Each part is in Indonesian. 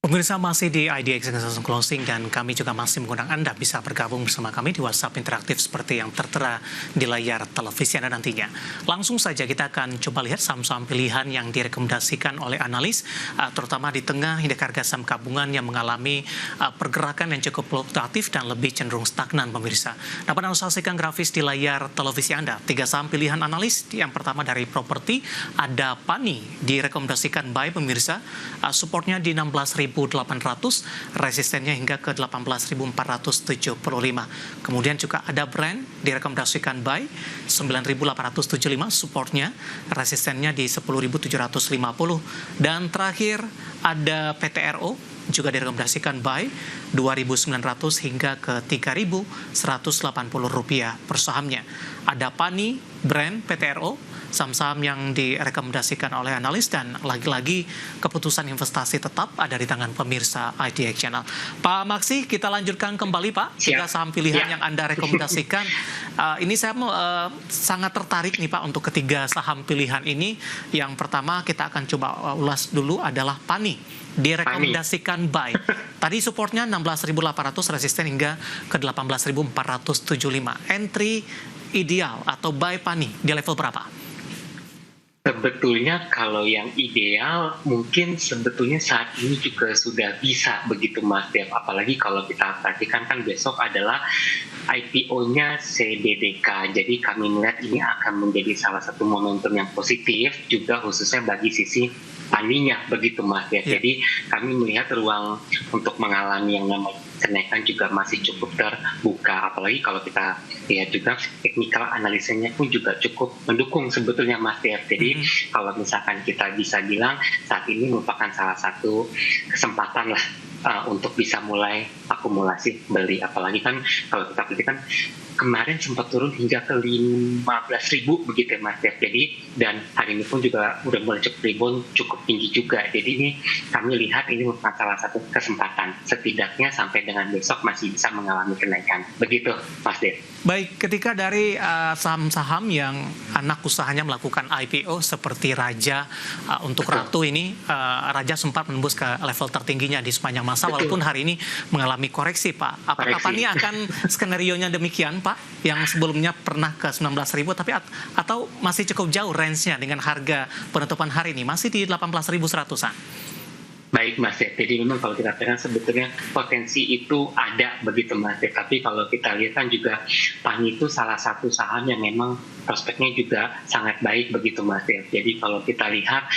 Pemirsa masih di IDX Extension Closing dan kami juga masih mengundang Anda bisa bergabung bersama kami di WhatsApp interaktif seperti yang tertera di layar televisi Anda nantinya. Langsung saja kita akan coba lihat saham-saham pilihan yang direkomendasikan oleh analis, terutama di tengah indeks harga saham gabungan yang mengalami pergerakan yang cukup fluktuatif dan lebih cenderung stagnan, pemirsa. Dapat Anda saksikan grafis di layar televisi Anda. 3 saham pilihan analis, yang pertama dari properti, ada PANI, direkomendasikan buy, pemirsa, supportnya di 16.800, resistennya hingga ke 18.475. Kemudian juga ada Brand, direkomendasikan buy 9.875, supportnya, resistennya di 10.750. Dan terakhir ada PTRO, juga direkomendasikan buy 2.900 hingga ke 3.180 rupiah per sahamnya. Ada PANI, Brand, PTRO, saham-saham yang direkomendasikan oleh analis, dan lagi-lagi keputusan investasi tetap ada di tangan pemirsa IDX Channel. Pak Maksi, kita lanjutkan kembali Pak. 3 saham pilihan yang Anda rekomendasikan. Ini saya sangat tertarik nih Pak untuk ketiga saham pilihan ini. Yang pertama kita akan coba ulas dulu adalah PANI. Direkomendasikan buy. Tadi supportnya 16.800, resisten hingga ke 18.475. Entry ideal atau buy PANI di level berapa? Sebetulnya kalau yang ideal mungkin sebetulnya saat ini juga sudah bisa begitu Mas Dev. Apalagi kalau kita perhatikan kan besok adalah IPO-nya CBDK. Jadi kami melihat ini akan menjadi salah satu momentum yang positif juga khususnya bagi sisi PANI-nya begitu Mas Dev. Jadi kami melihat ruang untuk mengalami yang namanya kenaikan juga masih cukup terbuka, apalagi kalau kita lihat juga technical analisanya pun juga cukup mendukung sebetulnya Mas Dev. Jadi kalau misalkan kita bisa bilang saat ini merupakan salah satu kesempatan lah untuk bisa mulai akumulasi beli, apalagi kan kalau kita perhatikan kemarin sempat turun hingga ke 15.000 begitu ya Mas Dev. Jadi dan hari ini pun juga udah mulai cukup tinggi juga. Jadi ini kami lihat ini merupakan salah satu kesempatan setidaknya sampai dengan besok masih bisa mengalami kenaikan. Begitu Mas Dev. Baik, ketika dari saham-saham yang anak usahanya melakukan IPO seperti Raja, untuk Ratu ini, Raja sempat menembus ke level tertingginya di sepanjang masa, walaupun hari ini mengalami koreksi Pak. Apakah Pak ini akan skenario-nya demikian Pak, yang sebelumnya pernah ke 19.000 tapi atau masih cukup jauh range-nya dengan harga penutupan hari ini masih di 18.100-an? Baik Mas Dev, jadi memang kalau kita lihat sebetulnya potensi itu ada begitu Mas Dev. Tapi kalau kita lihat kan juga PANI itu salah satu saham yang memang prospeknya juga sangat baik begitu Mas Dev. Jadi kalau kita lihat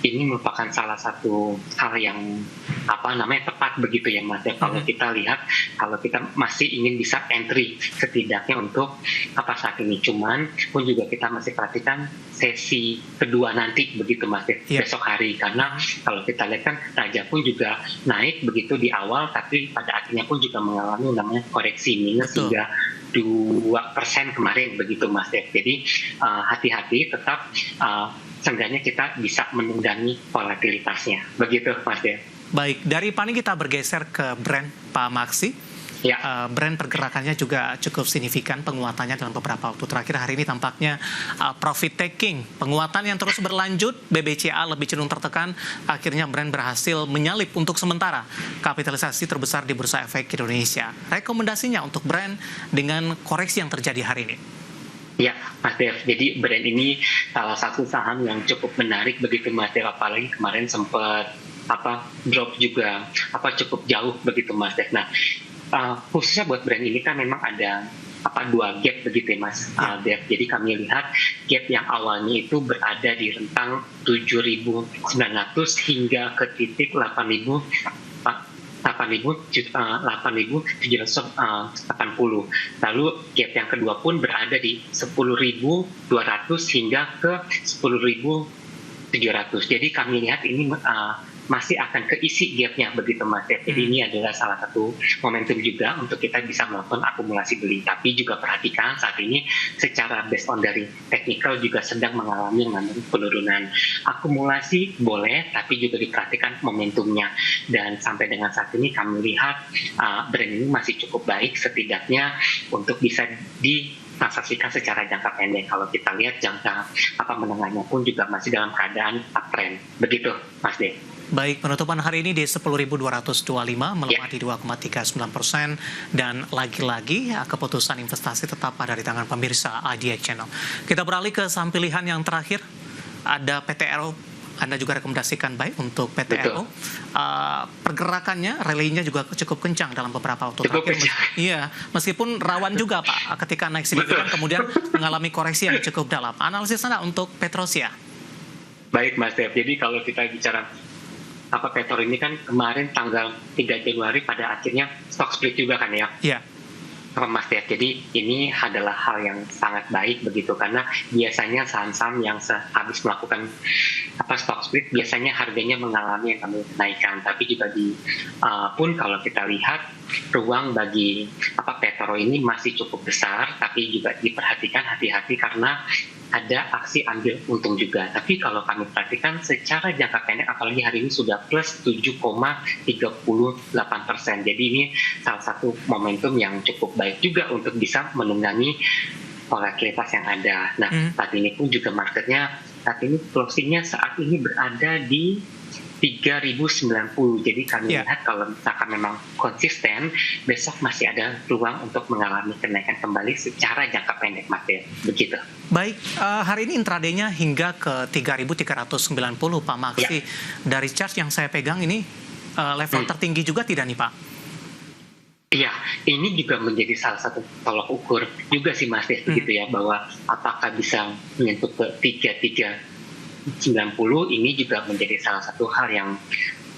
ini merupakan salah satu hal yang tepat begitu ya Mas Dev. Kalau kita lihat, kalau kita masih ingin bisa entry setidaknya untuk saat ini, cuman pun juga kita masih perhatikan sesi kedua nanti begitu Mas Dev, besok hari, karena kalau kita lihat kan Raja pun juga naik begitu di awal, tapi pada akhirnya pun juga mengalami namanya koreksi minus hingga 2% kemarin begitu Mas Dev. Jadi hati-hati tetap, seenggaknya kita bisa menunggangi volatilitasnya begitu Mas Dev. Baik, dari PANI kita bergeser ke Brand Pak Maksi. Brand pergerakannya juga cukup signifikan penguatannya dalam beberapa waktu terakhir. Hari ini tampaknya profit taking, penguatan yang terus berlanjut. BBCA lebih cenderung tertekan, akhirnya Brand berhasil menyalip untuk sementara kapitalisasi terbesar di Bursa Efek Indonesia. Rekomendasinya untuk Brand dengan koreksi yang terjadi hari ini? Ya, Mas Dev. Jadi Brand ini salah satu saham yang cukup menarik begitu Mas Dev, apalagi kemarin sempat drop juga cukup jauh begitu Mas Dev. Nah, khususnya buat Brand ini kan memang ada dua gap begitu ya Mas Dev. Jadi kami lihat gap yang awalnya itu berada di rentang 7.900 hingga ke titik 8.780. Lalu gap yang kedua pun berada di 10.200 hingga ke 10.700. Jadi kami lihat ini masih akan keisi gapnya begitu Mas Dev. Jadi ini adalah salah satu momentum juga untuk kita bisa melakukan akumulasi beli. Tapi juga perhatikan saat ini secara based on dari technical juga sedang mengalami penurunan. Akumulasi boleh, tapi juga diperhatikan momentumnya. Dan sampai dengan saat ini kami lihat Brand ini masih cukup baik setidaknya untuk bisa transaksikan secara jangka pendek. Kalau kita lihat jangka menengahnya pun juga masih dalam keadaan uptrend. Begitu, Mas De. Baik, penutupan hari ini di 10.225 melemah di 2,39%, dan lagi-lagi keputusan investasi tetap ada di tangan pemirsa IDX Channel. Kita beralih ke saham pilihan yang terakhir, ada PTRO. Anda juga rekomendasikan baik untuk PTRO. Pergerakannya, rally-nya juga cukup kencang dalam beberapa waktu terakhir. Iya, meskipun rawan juga Pak, ketika naik signifikan kemudian mengalami koreksi yang cukup dalam. Analisis Anda untuk Petrosia? Baik Mas Dev, jadi kalau kita bicara Petro ini kan kemarin tanggal 3 Januari pada akhirnya stock split juga kan ya? Iya. Mas Dev, jadi ini adalah hal yang sangat baik begitu, karena biasanya saham-saham yang habis melakukan stock split biasanya harganya mengalami yang kenaikan, tapi juga pun kalau kita lihat ruang bagi Petro ini masih cukup besar, tapi juga diperhatikan hati-hati karena ada aksi ambil untung juga. Tapi kalau kami perhatikan secara jangka pendek, apalagi hari ini sudah plus 7,38%. Jadi ini salah satu momentum yang cukup baik juga untuk bisa menunggangi volatilitas yang ada. Nah, saat ini pun juga marketnya, saat ini closingnya saat ini berada di 3.090. Jadi kami lihat kalau misalkan memang konsisten, besok masih ada ruang untuk mengalami kenaikan kembali secara jangka pendek, Mas. Begitu. Baik, hari ini intraday-nya hingga ke 3.390, Pak Maksi. Dari chart yang saya pegang ini, level tertinggi juga tidak nih, Pak? Iya, ini juga menjadi salah satu tolak ukur juga sih, Mas, begitu ya, bahwa apakah bisa menyentuh ke 3.390, ini juga menjadi salah satu hal yang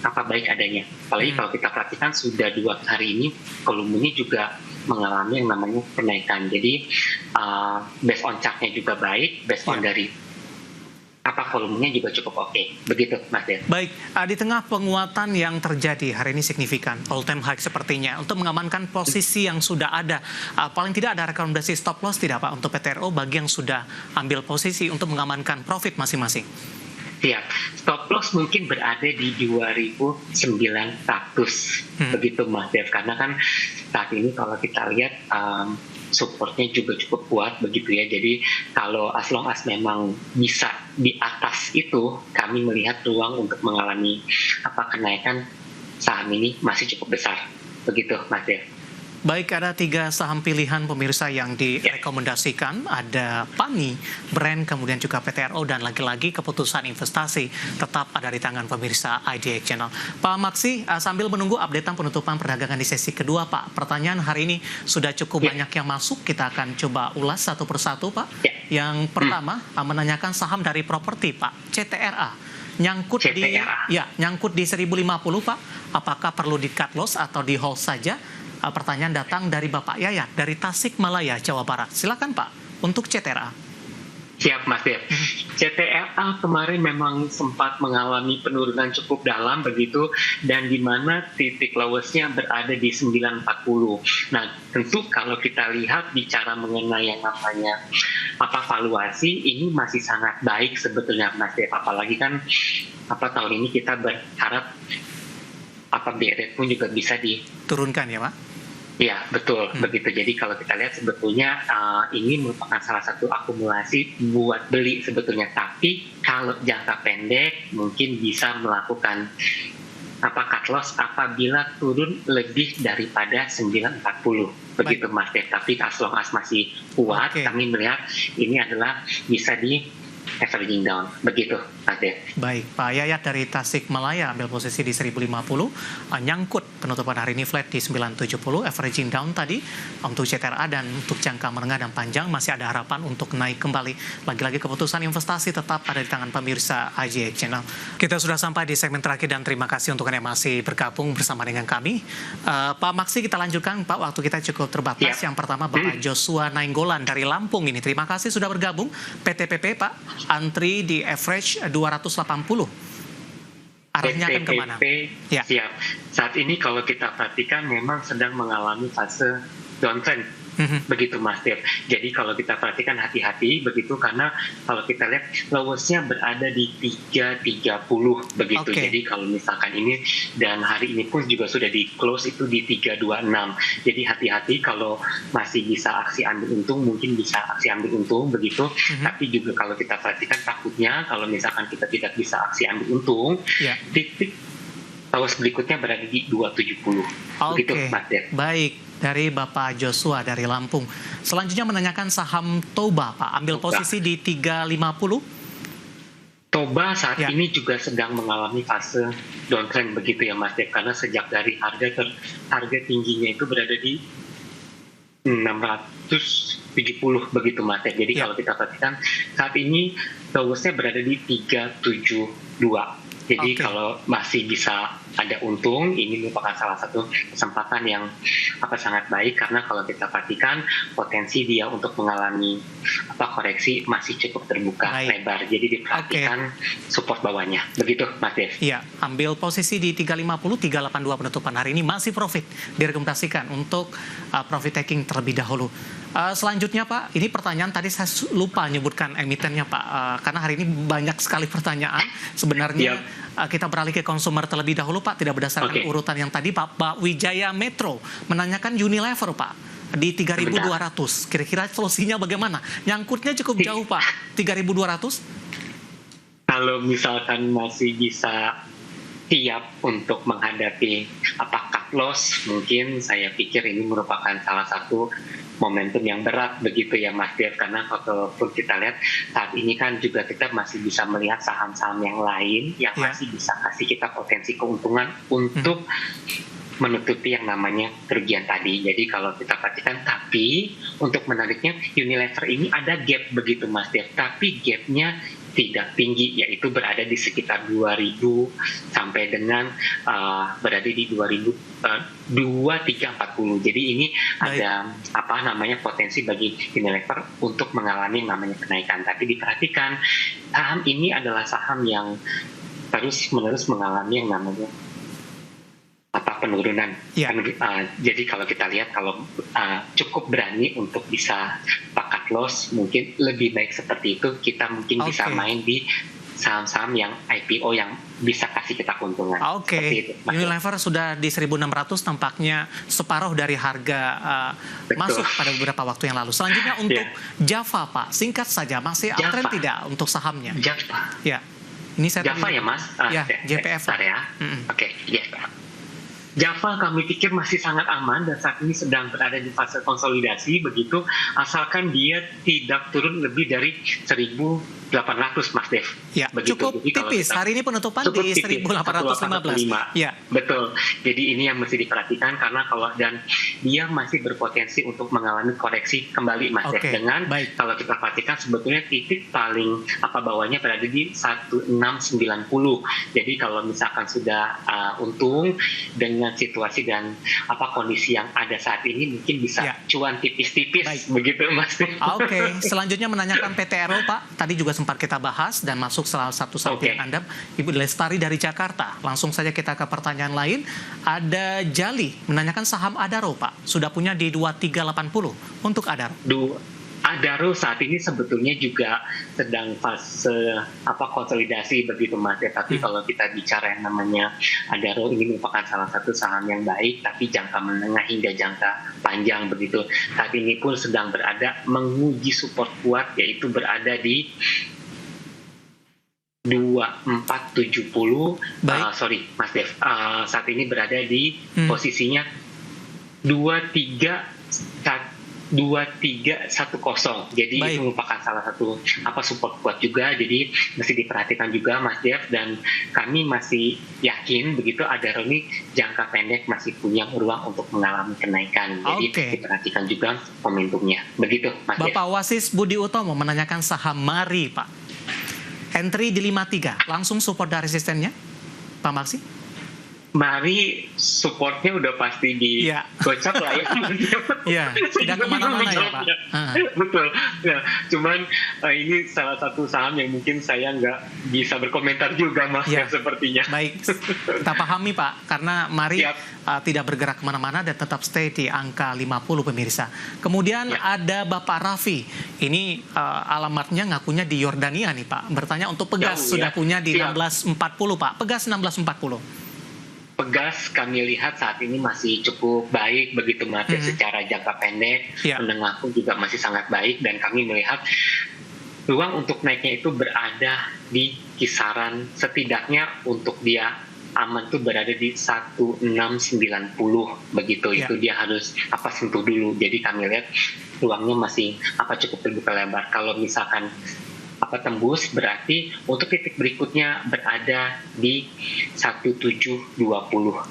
baik adanya. Apalagi kalau kita perhatikan sudah 2 hari ini volumenya juga mengalami yang namanya kenaikan. Jadi based on chart-nya juga baik, based on dari volumenya juga cukup oke. Begitu, Mas Dev. Baik, di tengah penguatan yang terjadi hari ini signifikan, all time high sepertinya, untuk mengamankan posisi yang sudah ada, paling tidak ada rekomendasi stop loss tidak Pak untuk PTRO bagi yang sudah ambil posisi untuk mengamankan profit masing-masing? Siap, stop loss mungkin berada di 2.900, begitu Mas Dev, karena kan saat ini kalau kita lihat supportnya juga cukup kuat begitu ya. Jadi kalau as long as memang bisa di atas itu, kami melihat ruang untuk mengalami kenaikan saham ini masih cukup besar. Begitu, Mas Dev. Baik, ada 3 saham pilihan pemirsa yang direkomendasikan. Ada PAMI, Brand, kemudian juga PTRO, dan lagi-lagi keputusan investasi tetap ada di tangan pemirsa IDX Channel. Pak Maksi, sambil menunggu updatean penutupan perdagangan di sesi kedua, Pak. Pertanyaan hari ini sudah cukup banyak yang masuk. Kita akan coba ulas satu persatu, Pak. Yang pertama, menanyakan saham dari properti, Pak. CTRA. Nyangkut di 1050, Pak. Apakah perlu di cut loss atau di hold saja? Pertanyaan datang dari Bapak Yayat dari Tasikmalaya, Jawa Barat. Silakan Pak, untuk CTRA. Siap, Mas Dev. CTRA kemarin memang sempat mengalami penurunan cukup dalam begitu, dan di mana titik lowest-nya berada di 940. Nah, tentu kalau kita lihat bicara mengenai yang namanya valuasi, ini masih sangat baik sebetulnya, Mas Dev. Apalagi kan tahun ini kita berharap BREIT pun juga bisa diturunkan ya, Pak? Ya, betul. Begitu. Jadi kalau kita lihat sebetulnya ini merupakan salah satu akumulasi buat beli sebetulnya. Tapi kalau jangka pendek mungkin bisa melakukan cut loss apabila turun lebih daripada 940. Begitu, Mas Dev. Tapi as long as masih kuat, kami melihat ini adalah bisa di averaging down. Begitu, Mas Dev. Baik, Pak Yayat dari Tasikmalaya ambil posisi di 1050, nyangkut penutupan hari ini flat di 970, averaging down tadi untuk CTRA, dan untuk jangka menengah dan panjang masih ada harapan untuk naik kembali. Lagi-lagi keputusan investasi tetap ada di tangan pemirsa IDX Channel. Kita sudah sampai di segmen terakhir dan terima kasih untuk Anda yang masih bergabung bersama dengan kami. Pak Maksi, kita lanjutkan Pak, waktu kita cukup terbatas. Yang pertama Bapak Joshua Nainggolan dari Lampung ini. Terima kasih sudah bergabung. PTPP Pak, antri di average 280. Arahnya akan kemana? Siap. Saat ini kalau kita perhatikan memang sedang mengalami fase downtrend begitu Mas Dev. Jadi kalau kita perhatikan hati-hati begitu, karena kalau kita lihat lowestnya berada di 330 begitu. Jadi kalau misalkan ini, dan hari ini pun juga sudah di close itu di 326. Jadi hati-hati kalau masih bisa aksi ambil untung, mungkin bisa aksi ambil untung begitu. Tapi juga kalau kita perhatikan takutnya kalau misalkan kita tidak bisa aksi ambil untung, titik lowest berikutnya berada di 270. Begitu Mas Dev. Baik. Dari Bapak Joshua dari Lampung. Selanjutnya menanyakan saham Toba, Pak. Ambil posisi di 350. Toba saat ini juga sedang mengalami fase downtrend begitu ya Mas Dev. Karena sejak dari harga tingginya itu berada di 670 begitu Mas Dev. Jadi kalau kita perhatikan saat ini lowestnya berada di 372. Jadi kalau masih bisa ada untung, ini merupakan salah satu kesempatan yang sangat baik, karena kalau kita perhatikan potensi dia untuk mengalami koreksi masih cukup terbuka lebar. Jadi diperhatikan support bawahnya. Begitu Mas Dev. Iya, ambil posisi di 350, 382 penutupan hari ini masih profit. Direkomendasikan untuk profit taking terlebih dahulu. Selanjutnya Pak, ini pertanyaan tadi saya lupa menyebutkan emitennya Pak, karena hari ini banyak sekali pertanyaan. Sebenarnya kita beralih ke konsumer terlebih dahulu Pak, tidak berdasarkan urutan yang tadi Pak Wijaya Metro menanyakan Unilever Pak di 3.200. Kira-kira solusinya bagaimana? Nyangkutnya cukup jauh Pak, 3.200? Kalau misalkan masih bisa siap untuk menghadapi cut loss, mungkin saya pikir ini merupakan salah satu momentum yang berat begitu ya Mas Dev, karena kalau kita lihat saat ini kan juga kita masih bisa melihat saham-saham yang lain yang masih bisa kasih kita potensi keuntungan untuk menutupi yang namanya kerugian tadi. Jadi kalau kita perhatikan, tapi untuk menariknya Unilever ini ada gap begitu Mas Dev, tapi gapnya tidak tinggi, yaitu berada di sekitar 2000 sampai dengan berada di 2340. Jadi ini ada potensi bagi Unilever untuk mengalami yang namanya kenaikan. Tapi diperhatikan saham ini adalah saham yang terus-menerus mengalami yang namanya penurunan. Jadi kalau kita lihat, kalau cukup berani untuk bisa cut loss, mungkin lebih baik seperti itu. Kita mungkin bisa main di saham-saham yang IPO yang bisa kasih kita keuntungan. Unilever sudah di 1.600, tampaknya separuh dari harga masuk pada beberapa waktu yang lalu. Selanjutnya untuk Java Pak, singkat saja, masih uptrend tidak untuk sahamnya? Java. Ini saya Java ya Mas? JPF. Java kami pikir masih sangat aman dan saat ini sedang berada di fase konsolidasi begitu, asalkan dia tidak turun lebih dari 1.800 Mas Dev. Cukup tipis. Hari ini penutupan di 1.815. Betul. Jadi ini yang mesti diperhatikan, karena dan dia masih berpotensi untuk mengalami koreksi kembali Mas Dev. Dengan kalau kita perhatikan sebetulnya titik paling bawahnya berada di 1690. Jadi kalau misalkan sudah untung dengan situasi dan kondisi yang ada saat ini, mungkin bisa cuan tipis-tipis begitu Mas. Selanjutnya menanyakan PTRO Pak, tadi juga sempat kita bahas dan masuk salah satu saham yang Anda, Ibu Lestari dari Jakarta. Langsung saja kita ke pertanyaan lain. Ada Jali menanyakan saham Adaro Pak, sudah punya di 2380 untuk Adaro. Adaro saat ini sebetulnya juga sedang fase konsolidasi begitu Mas ya. Tapi kalau kita bicara yang namanya Adaro, ini merupakan salah satu saham yang baik, tapi jangka menengah hingga jangka panjang begitu. Saat ini pun sedang berada menguji support kuat, yaitu berada di 2470. Sorry Mas Dev, saat ini berada di posisinya 2310. Jadi itu merupakan salah satu support kuat juga. Jadi mesti diperhatikan juga Mas Dev, dan kami masih yakin begitu Adaro ini jangka pendek masih punya ruang untuk mengalami kenaikan. Jadi diperhatikan juga momentumnya. Begitu Mas Dev. Bapak Wasis Budi Utomo menanyakan saham Mari Pak. Entry di 53, langsung support dan resistennya Pak Maksi? Mari supportnya udah pasti Iya. digocap lah ya. Iya, tidak kemana-mana ya Pak. Betul. Ya, cuman ini salah satu saham yang mungkin saya nggak bisa berkomentar juga Mas Ya. sepertinya. Baik, kita pahami Pak, karena mari tidak bergerak kemana-mana dan tetap stay di angka 50 pemirsa. Kemudian ada Bapak Raffi, ini alamatnya ngakunya di Yordania nih Pak, bertanya untuk Pegas, sudah punya di 1640 Pak, Pegas 1640. Pegas kami lihat saat ini masih cukup baik begitu Mas, secara jangka pendek, menengah pun juga masih sangat baik, dan kami melihat ruang untuk naiknya itu berada di kisaran setidaknya untuk dia aman tuh berada di 1690 begitu. Itu dia harus sentuh dulu. Jadi kami lihat ruangnya masih cukup terbuka lebar. Kalau misalkan tembus, berarti untuk titik berikutnya berada di 1720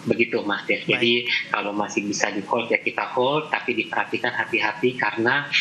begitu Mas Dev. Jadi kalau masih bisa di hold ya kita hold, tapi diperhatikan hati-hati karena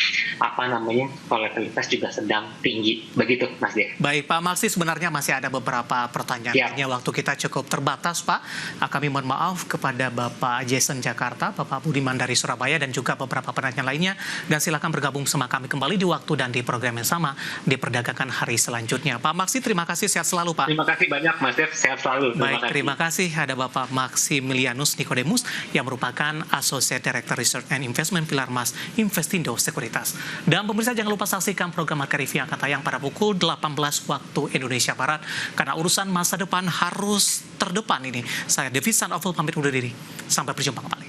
volatilitas juga sedang tinggi begitu Mas Dev. Baik Pak Maksi, sebenarnya masih ada beberapa pertanyaan. Waktu kita cukup terbatas Pak. Kami mohon maaf kepada Bapak Jason Jakarta, Bapak Budiman dari Surabaya, dan juga beberapa penanya lainnya, dan silakan bergabung sama kami kembali di waktu dan di program yang sama di Perdagangan hari selanjutnya. Pak Maksi, terima kasih, sehat selalu Pak. Terima kasih banyak Mas Dev, sehat selalu. Terima kasih. Ada Bapak Maximilianus Nikodemus yang merupakan Associate Director Research and Investment Pilar Mas Investindo Sekuritas. Dan pemirsa jangan lupa saksikan program Market Review yang akan tayang pada pukul 18 waktu Indonesia Barat, karena urusan masa depan harus terdepan ini. Saya Devi Sandoval pamit undur diri. Sampai berjumpa kembali.